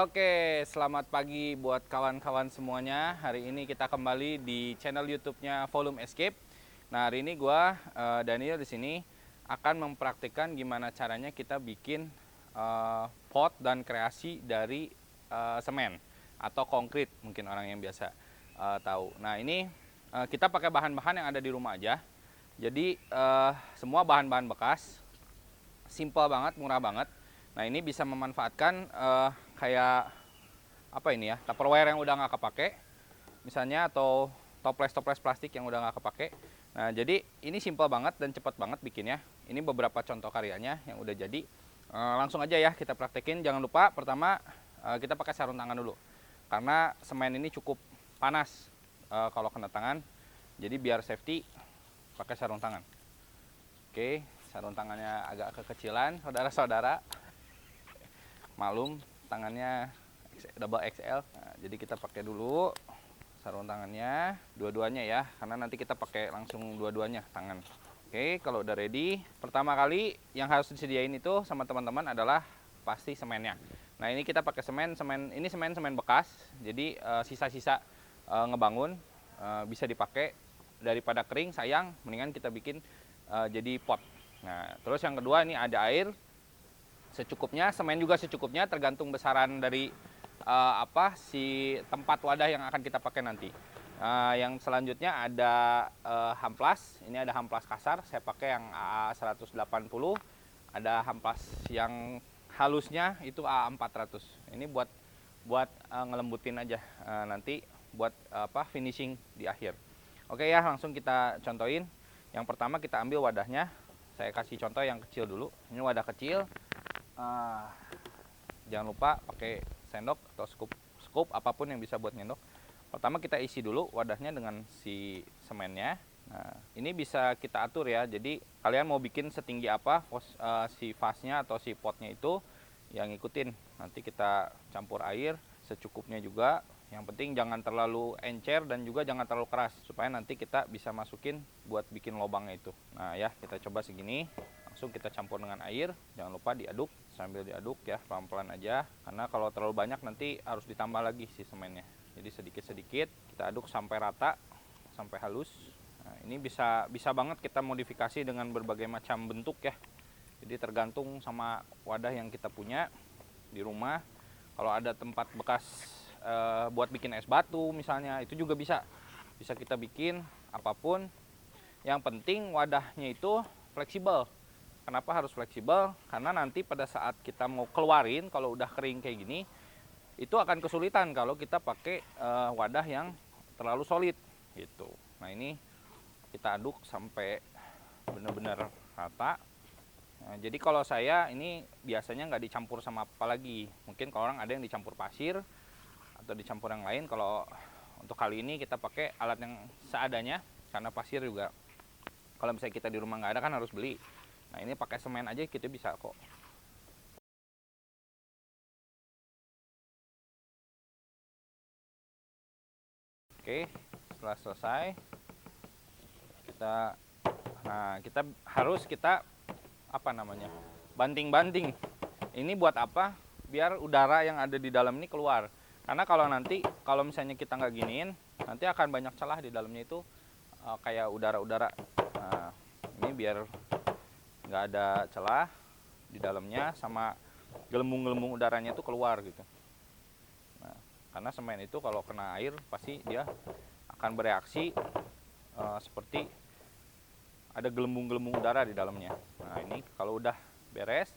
Oke, selamat pagi buat kawan-kawan semuanya. Hari ini kita kembali di channel YouTube-nya Volume Escape. Nah, hari ini gua Daniel di sini akan mempraktikkan gimana caranya kita bikin pot dan kreasi dari semen atau konkrit, mungkin orang yang biasa tahu. Nah, ini kita pakai bahan-bahan yang ada di rumah aja. Jadi semua bahan-bahan bekas, simple banget, murah banget. Nah, ini bisa memanfaatkan kayak apa ini ya, Tupperware yang udah nggak kepake misalnya, atau toples-toples plastik yang udah nggak kepake. Nah, jadi ini simple banget dan cepat banget bikinnya. Ini beberapa contoh karyanya yang udah jadi. Langsung aja ya kita praktekin. Jangan lupa pertama kita pakai sarung tangan dulu, karena semen ini cukup panas kalau kena tangan. Jadi biar safety pakai sarung tangan. Oke, sarung tangannya agak kekecilan, saudara-saudara. Malum, tangannya double XL. Nah, jadi kita pakai dulu sarung tangannya, dua-duanya ya, karena nanti kita pakai langsung dua-duanya tangan. Oke, kalau udah ready, pertama kali yang harus disediain itu sama teman-teman adalah pasti semennya. Nah, ini kita pakai semen ini semen bekas, jadi sisa-sisa ngebangun bisa dipakai. Daripada kering sayang, mendingan kita bikin jadi pot. Nah, terus yang kedua ini ada air secukupnya, semen juga secukupnya, tergantung besaran dari si tempat wadah yang akan kita pakai nanti. Yang selanjutnya ada hamplas. Ini ada hamplas kasar, saya pakai yang AA 180. Ada hamplas yang halusnya itu AA 400. Ini buat ngelembutin aja nanti buat finishing di akhir. Oke ya, langsung kita contohin. Yang pertama kita ambil wadahnya. Saya kasih contoh yang kecil dulu. Ini wadah kecil. Jangan lupa pakai sendok atau scoop apapun yang bisa buat nyendok. Pertama kita isi dulu wadahnya dengan si semennya. Nah, ini bisa kita atur ya. Jadi kalian mau bikin setinggi apa si vasnya atau si potnya itu, yang ngikutin. Nanti kita campur air secukupnya juga. Yang penting jangan terlalu encer dan juga jangan terlalu keras, supaya nanti kita bisa masukin buat bikin lubangnya itu. Nah ya, kita coba segini. Langsung kita campur dengan air, jangan lupa diaduk, sambil diaduk ya pelan-pelan aja, karena kalau terlalu banyak nanti harus ditambah lagi si semennya. Jadi sedikit-sedikit kita aduk sampai rata, sampai halus. Nah, ini bisa banget kita modifikasi dengan berbagai macam bentuk ya. Jadi tergantung sama wadah yang kita punya di rumah. Kalau ada tempat bekas buat bikin es batu misalnya, itu juga bisa kita bikin apapun. Yang penting wadahnya itu fleksibel. Kenapa harus fleksibel? Karena nanti pada saat kita mau keluarin, kalau udah kering kayak gini, itu akan kesulitan kalau kita pakai wadah yang terlalu solid gitu. Nah, ini kita aduk sampai benar-benar rata. Nah, jadi kalau saya ini biasanya nggak dicampur sama apa lagi. Mungkin kalau orang ada yang dicampur pasir atau dicampur yang lain. Kalau untuk kali ini kita pakai alat yang seadanya, karena pasir juga kalau misalnya kita di rumah nggak ada kan harus beli. Nah, ini pakai semen aja kita bisa kok. Oke, setelah selesai kita harus banting-banting. Ini buat apa? Biar udara yang ada di dalam ini keluar. Karena kalau misalnya kita nggak giniin, nanti akan banyak celah di dalamnya itu, kayak udara-udara. Nah, ini biar nggak ada celah di dalamnya, sama gelembung-gelembung udaranya itu keluar gitu. Nah, karena semen itu kalau kena air pasti dia akan bereaksi seperti ada gelembung-gelembung udara di dalamnya. Nah, ini kalau udah beres,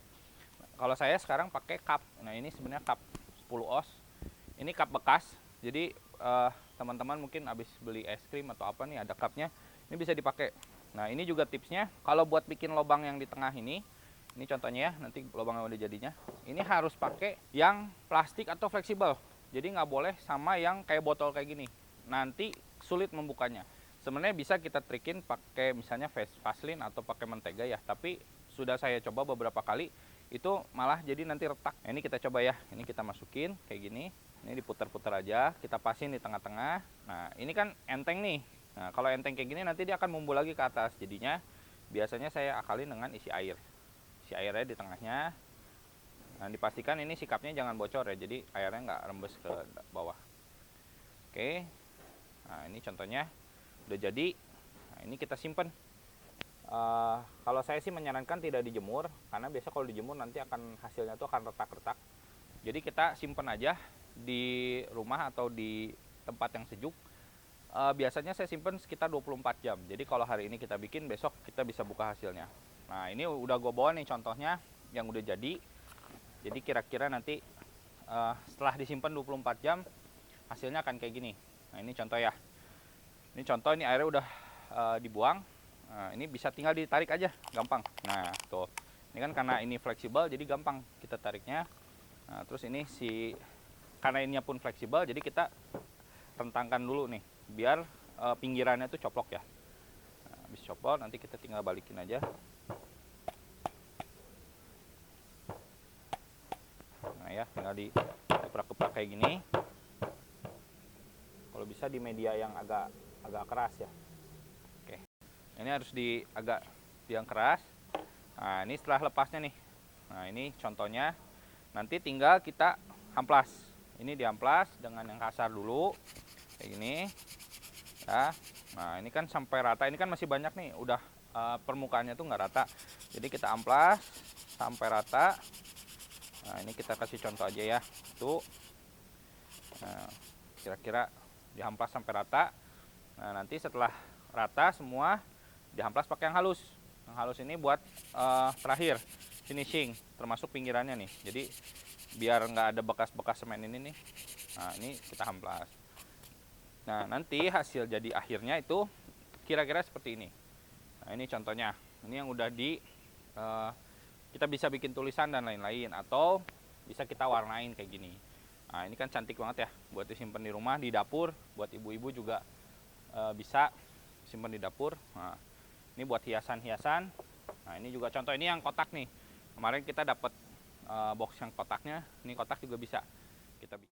kalau saya sekarang pakai cup. Nah, ini sebenarnya cup 10 oz. Ini cup bekas. Jadi teman-teman mungkin habis beli es krim atau apa nih, ada cupnya, ini bisa dipakai. Nah, ini juga tipsnya, kalau buat bikin lubang yang di tengah ini contohnya ya, nanti lubang yang udah jadinya, ini harus pakai yang plastik atau fleksibel. Jadi nggak boleh sama yang kayak botol kayak gini, nanti sulit membukanya. Sebenarnya bisa kita trikin pakai misalnya vaseline atau pakai mentega ya, tapi sudah saya coba beberapa kali, itu malah jadi nanti retak. Nah, ini kita coba ya, ini kita masukin kayak gini, ini diputar-putar aja, kita pasin di tengah-tengah. Nah, ini kan enteng nih. Nah, kalau enteng kayak gini nanti dia akan mumbul lagi ke atas. Jadinya biasanya saya akalin dengan isi air. Isi airnya di tengahnya. Nah, dipastikan ini sikapnya jangan bocor ya, jadi airnya nggak rembes ke bawah. Oke, nah ini contohnya udah jadi. Nah, ini kita simpen. Kalau saya sih menyarankan tidak dijemur, karena biasa kalau dijemur nanti hasilnya tuh akan retak-retak. Jadi kita simpen aja di rumah atau di tempat yang sejuk. Biasanya saya simpen sekitar 24 jam. Jadi kalau hari ini kita bikin, besok kita bisa buka hasilnya. Nah, ini udah gue bawa nih contohnya yang udah jadi. Jadi kira-kira nanti setelah disimpan 24 jam hasilnya akan kayak gini. Nah, ini contoh ya. Ini contoh, ini airnya udah dibuang. Nah, ini bisa tinggal ditarik aja, gampang. Nah, tuh. Ini kan karena ini fleksibel jadi gampang kita tariknya. Nah, terus ini karena ininya pun fleksibel, jadi kita rentangkan dulu nih biar pinggirannya tuh coplok ya. Nah, habis coplok nanti kita tinggal balikin aja. Nah ya, tinggal dikeprak-keprak kayak gini. Kalau bisa di media yang agak keras ya. Oke, ini harus agak yang keras. Nah, ini setelah lepasnya nih. Nah, ini contohnya. Nanti tinggal kita amplas. Ini diamplas dengan yang kasar dulu, kayak gini. Ya. Nah, ini kan sampai rata. Ini kan masih banyak nih. Udah permukaannya tuh nggak rata. Jadi kita amplas sampai rata. Nah, ini kita kasih contoh aja ya. Tuh. Nah, kira-kira diamplas sampai rata. Nah, nanti setelah rata semua diamplas pakai yang halus. Yang halus ini buat terakhir finishing, termasuk pinggirannya nih. Jadi biar nggak ada bekas-bekas semen ini nih. Nah, ini kita amplas. Nah, nanti hasil jadi akhirnya itu kira-kira seperti ini. Nah, ini contohnya. Ini yang udah kita bisa bikin tulisan dan lain-lain, atau bisa kita warnain kayak gini. Nah, ini kan cantik banget ya buat disimpan di rumah, di dapur. Buat ibu-ibu juga bisa simpan di dapur. Nah, ini buat hiasan-hiasan. Nah, ini juga contoh, ini yang kotak nih. Kemarin kita dapat box yang kotaknya. Ini kotak juga bisa kita bikin.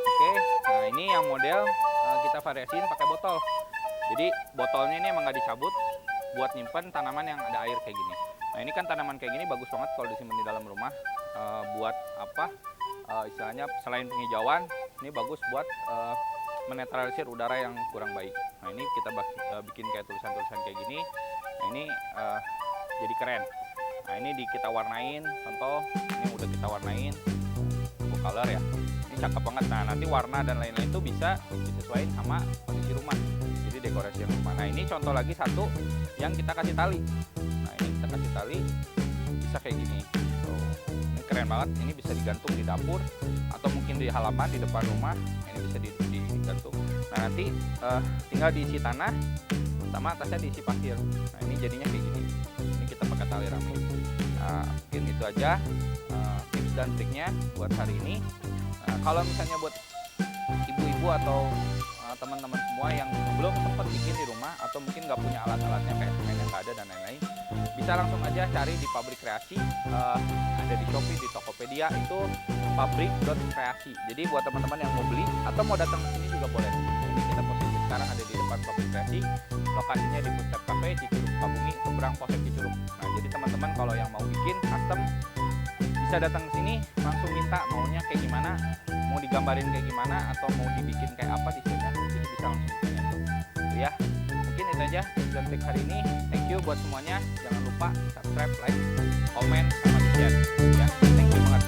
Oke, nah ini yang model kita variasiin pakai botol. Jadi botolnya ini emang nggak dicabut, buat nyimpen tanaman yang ada air kayak gini. Nah, ini kan tanaman kayak gini bagus banget kalau disimpan di dalam rumah. Buat apa? Istilahnya selain penghijauan, ini bagus buat menetralisir udara yang kurang baik. Nah, ini kita bikin kayak tulisan-tulisan kayak gini. Nah, ini jadi keren. Nah, ini kita warnain. Contoh, ini udah kita warnain full color ya. Ini cakep banget. Nah, nanti warna dan lain-lain itu bisa disesuaikan sama kondisi rumah. Jadi dekorasi yang rumah. Nah, ini contoh lagi satu yang kita kasih tali. Nah, ini kita kasih tali bisa kayak gini. Tuh. Ini keren banget. Ini bisa digantung di dapur atau mungkin di halaman di depan rumah. Ini bisa digantung. Nah, nanti tinggal diisi tanah sama atasnya diisi pasir. Nah, ini jadinya kayak gini. Ini kita pakai tali rame. Nah, mungkin itu aja tips dan triknya buat hari ini. Nah, kalau misalnya buat ibu-ibu atau teman-teman semua yang belum sempat bikin di rumah atau mungkin nggak punya alat-alatnya kayak semen yang nggak ada dan lain-lain, bisa langsung aja cari di Pabrik Kreasi. Ada di Shopee, di Tokopedia, itu pabrik.kreasi. Jadi buat teman-teman yang mau beli atau mau datang ke sini juga boleh. Ini kita posisi sekarang ada di depan Pabrik Kreasi. Lokasinya di Foodstep Cafe Cicurug Sukabumi, seberang Polsek Cicurug. Nah, jadi teman-teman kalau yang mau bikin custom bisa datang ke sini, langsung minta maunya kayak gimana, mau digambarin kayak gimana, atau mau dibikin kayak apa desainnya, jadi bisa langsung tanya tuh. Ya, mungkin itu aja tips dan trik hari ini. Thank you buat semuanya. Jangan lupa subscribe, like, komen, sama di share. Ya, thank you banget.